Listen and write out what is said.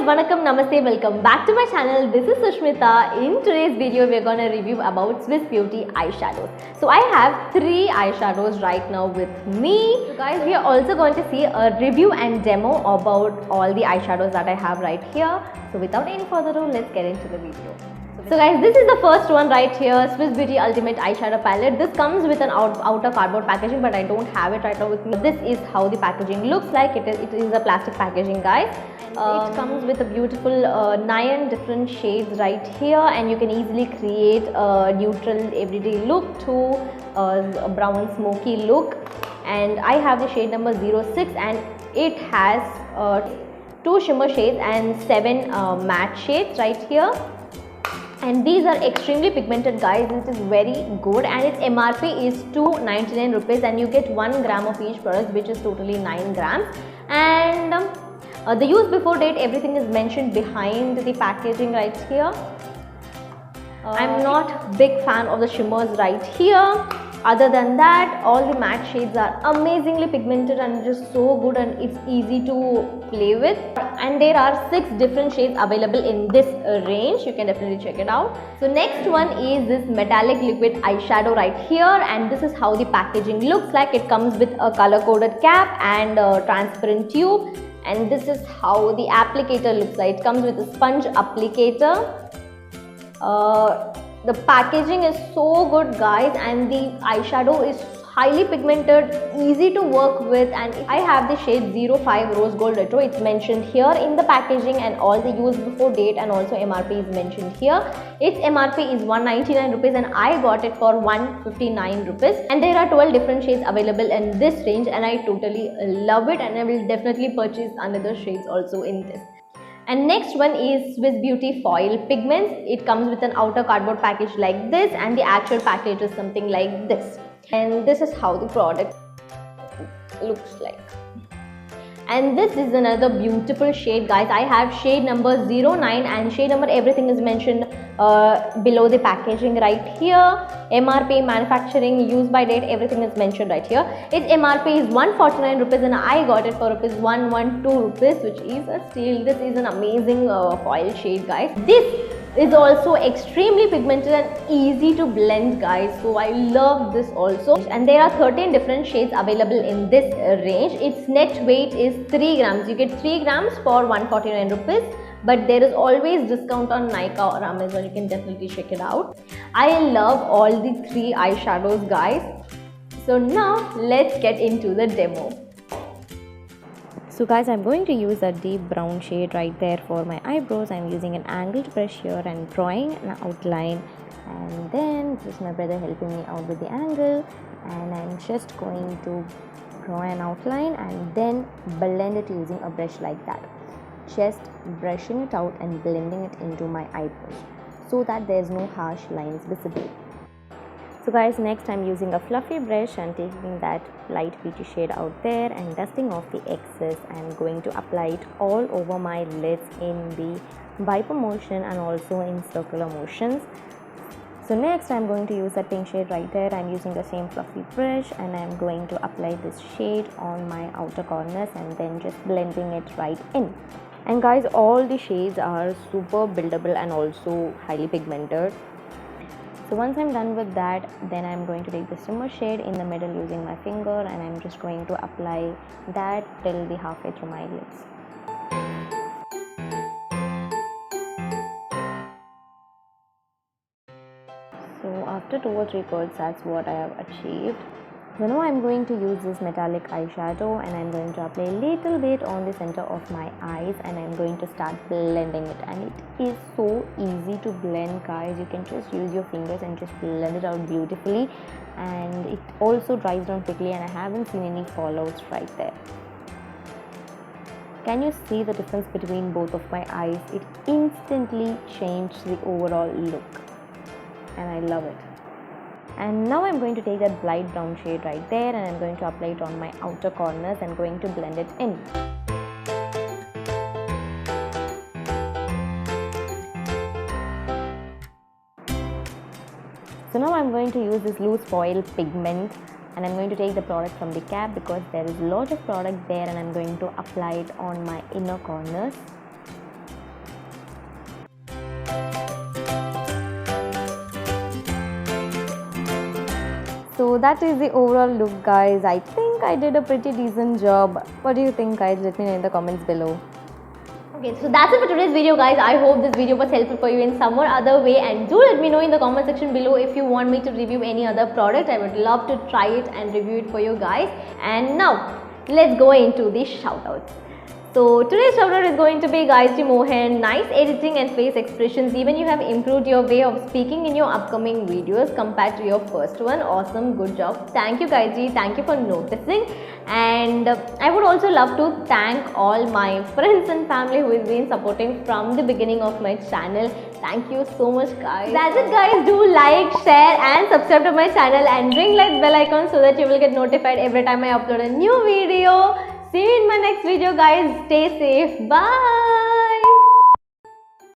Vanakkam, Namaste, welcome back to my channel. This is Sushmita. In today's video, we're going to review about Swiss Beauty eyeshadows. So I have 3 eyeshadows right now with me. So guys, we are also going to see a review and demo about all the eyeshadows that I have right here. So without any further ado, let's get into the video. So guys, this is the first one right here, Swiss Beauty Ultimate Eyeshadow Palette. This comes with an outer cardboard packaging, but I don't have it right now with me. This is how the packaging looks like. It is a plastic packaging, guys. It comes with a beautiful 9 different shades right here, and you can easily create a neutral everyday look to a brown smoky look. And I have the shade number 06, and it has 2 shimmer shades and 7 matte shades right here. And these are extremely pigmented, guys. It is very good, and its MRP is 299 rupees, and you get 1 gram of each product, which is totally 9 grams. And the use before date, everything is mentioned behind the packaging right here. I'm not big fan of the shimmers right here. Other than that, all the matte shades are amazingly pigmented and just so good, and it's easy to play with. And there are 6 different shades available in this range. You can definitely check it out. So next one is this metallic liquid eyeshadow right here, and this is how the packaging looks like. It comes with a color coded cap and a transparent tube, and this is how the applicator looks like. It comes with a sponge applicator. The packaging is so good, guys, and the eyeshadow is highly pigmented, easy to work with. And I have the shade 05 Rose Gold Retro. It's mentioned here in the packaging, and all the use before date and also MRP is mentioned here. Its MRP is 199 rupees, and I got it for 159 rupees. And there are 12 different shades available in this range, and I totally love it, and I will definitely purchase another shades also in this. And next one is Swiss Beauty Foil Pigments. It comes with an outer cardboard package like this, and the actual package is something like this. And this is how the product looks like. And this is another beautiful shade, guys. I have shade number 09, and shade number everything is mentioned below the packaging right here. MRP, manufacturing, use by date, everything is mentioned right here. Its MRP is 149 rupees, and I got it for 112 rupees, which is a steal. This is an amazing foil shade, guys. This is also extremely pigmented and easy to blend, guys, so I love this also. And there are 13 different shades available in this range. Its net weight is 3 grams. You get 3 grams for 149 rupees, but there is always discount on Nykaa or Amazon. You can definitely check it out. I love all the 3 eyeshadows, guys. So now let's get into the demo. So guys, I'm going to use a deep brown shade right there for my eyebrows. I'm using an angled brush here and drawing an outline, and then this is my brother helping me out with the angle, and I'm just going to draw an outline and then blend it using a brush like that, just brushing it out and blending it into my eyebrows so that there's no harsh lines visible. So guys, next I'm using a fluffy brush and taking that light peachy shade out there and dusting off the excess. I'm going to apply it all over my lids in the viper motion and also in circular motions. So next I'm going to use that pink shade right there. I'm using the same fluffy brush, and I'm going to apply this shade on my outer corners and then just blending it right in. And guys, all the shades are super buildable and also highly pigmented. So once I'm done with that, then I'm going to take the shimmer shade in the middle using my finger, and I'm just going to apply that till the halfway through my lips. So after 2 or 3 coats, that's what I have achieved. So now I'm going to use this metallic eyeshadow, and I'm going to apply a little bit on the center of my eyes, and I'm going to start blending it. And it is so easy to blend, guys. You can just use your fingers and just blend it out beautifully, and it also dries down quickly, and I haven't seen any fallouts right there. Can you see the difference between both of my eyes? It instantly changed the overall look, and I love it. And now I'm going to take that light brown shade right there, and I'm going to apply it on my outer corners and going to blend it in. So now I'm going to use this loose foil pigment, and I'm going to take the product from the cap because there is a lot of product there, and I'm going to apply it on my inner corners. So that is the overall look, guys. I think I did a pretty decent job. What do you think, guys? Let me know in the comments below. Okay, so that's it for today's video, guys. I hope this video was helpful for you in some or other way, and do let me know in the comment section below if you want me to review any other product. I would love to try it and review it for you guys. And now let's go into the shoutouts. So today's shoutout is going to be Gayatri Mohan. Nice editing and face expressions. Even you have improved your way of speaking in your upcoming videos compared to your first one. Awesome, good job. Thank you, Gayatri. Thank you for noticing. And I would also love to thank all my friends and family who has been supporting from the beginning of my channel. Thank you so much, guys. That's it, guys. Do like, share and subscribe to my channel and ring that bell icon so that you will get notified every time I upload a new video. See you in my next video, guys. Stay safe. Bye.